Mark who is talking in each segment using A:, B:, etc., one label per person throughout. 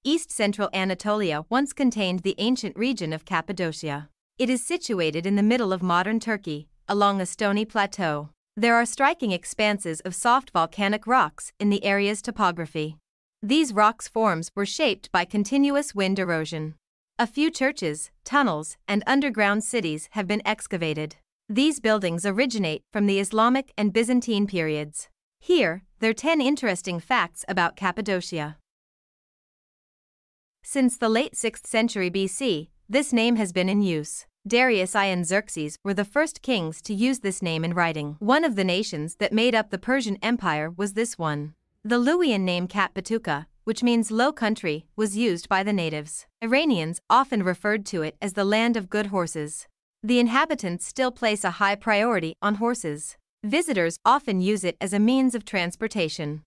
A: East-central Anatolia once contained the ancient region of Cappadocia. It is situated in the middle of modern Turkey, along a stony plateau. There are striking expanses of soft volcanic rocks in the area's topography. These rocks forms were shaped by continuous wind erosion. A few churches, tunnels, and underground cities have been excavated. These buildings originate from the Islamic and Byzantine periods. Here, there are 10 interesting facts about Cappadocia. Since the late 6th century BC, this name has been in use. Darius I and Xerxes were the first kings to use this name in writing. One of the nations that made up the Persian Empire was this one. The Luwian name Cappadocia, which means low country, was used by the natives. Iranians often referred to it as the land of good horses. The inhabitants still place a high priority on horses. Visitors often use it as a means of transportation.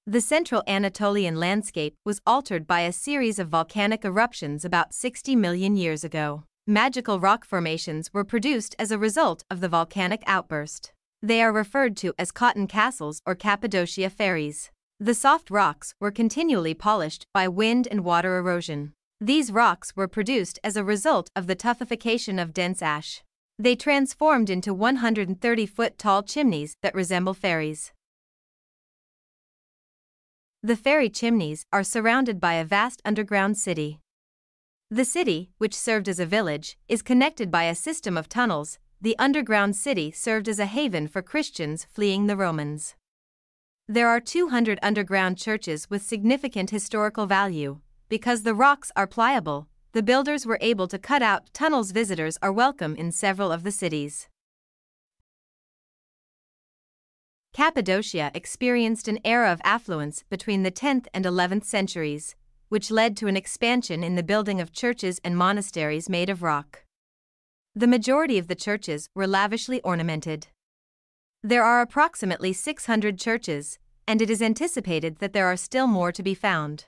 A: The central Anatolian landscape was altered by a series of volcanic eruptions about 60 million years ago. Magical rock formations were produced as a result of the volcanic outburst. They are referred to as cotton castles or Cappadocia fairies. The soft rocks were continually polished by wind and water erosion. These rocks were produced as a result of the tufification of dense ash. They transformed into 130-foot-tall chimneys that resemble fairies. The fairy chimneys are surrounded by a vast underground city. The city, which served as a village, is connected by a system of tunnels. The underground city served as a haven for Christians fleeing the Romans. There are 200 underground churches with significant historical value. Because the rocks are pliable, the builders were able to cut out tunnels. Visitors are welcome in several of the cities. Cappadocia experienced an era of affluence between the 10th and 11th centuries, which led to an expansion in the building of churches and monasteries made of rock. The majority of the churches were lavishly ornamented. There are approximately 600 churches, and it is anticipated that there are still more to be found.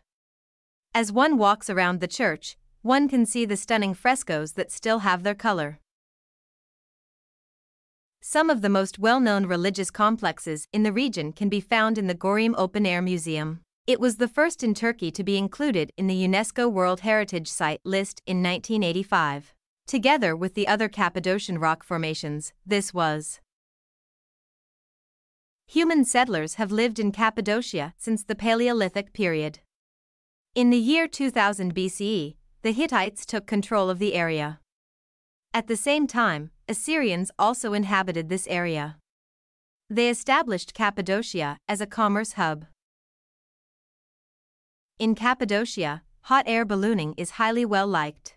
A: As one walks around the church, one can see the stunning frescoes that still have their color. Some of the most well-known religious complexes in the region can be found in the Goreme Open-Air Museum. It was the first in Turkey to be included in the UNESCO World Heritage Site list in 1985. Together with the other Cappadocian rock formations, this was. Human settlers have lived in Cappadocia since the Paleolithic period. In the year 2000 BCE, the Hittites took control of the area. At the same time, Assyrians also inhabited this area. They established Cappadocia as a commerce hub. In Cappadocia, hot air ballooning is highly well liked.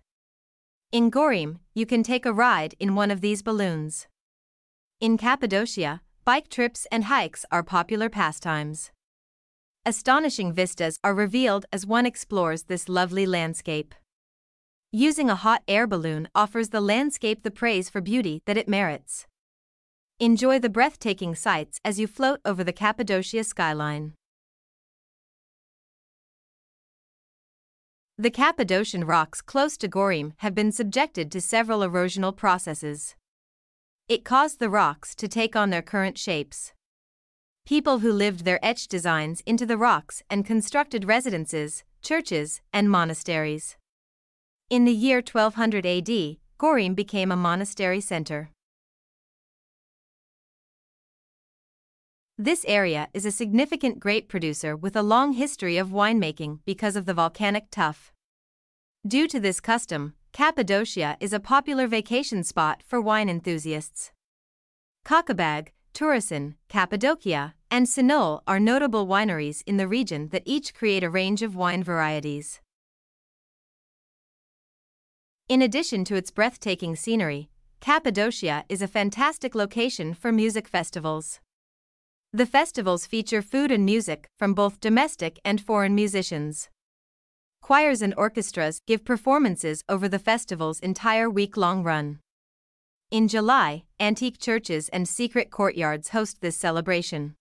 A: In Goreme, you can take a ride in one of these balloons. In Cappadocia, bike trips and hikes are popular pastimes. Astonishing vistas are revealed as one explores this lovely landscape. Using a hot air balloon offers the landscape the praise for beauty that it merits. Enjoy the breathtaking sights as you float over the Cappadocia skyline. The Cappadocian rocks close to Goreme have been subjected to several erosional processes. It caused the rocks to take on their current shapes. People who lived there etched designs into the rocks and constructed residences, churches, and monasteries. In the year 1200 AD, Goreme became a monastery center. This area is a significant grape producer with a long history of winemaking because of the volcanic tuff. Due to this custom, Cappadocia is a popular vacation spot for wine enthusiasts. Kakabag, Turasan, Cappadocia, and Sinol are notable wineries in the region that each create a range of wine varieties. In addition to its breathtaking scenery, Cappadocia is a fantastic location for music festivals. The festivals feature food and music from both domestic and foreign musicians. Choirs and orchestras give performances over the festival's entire week-long run. In July, antique churches and secret courtyards host this celebration.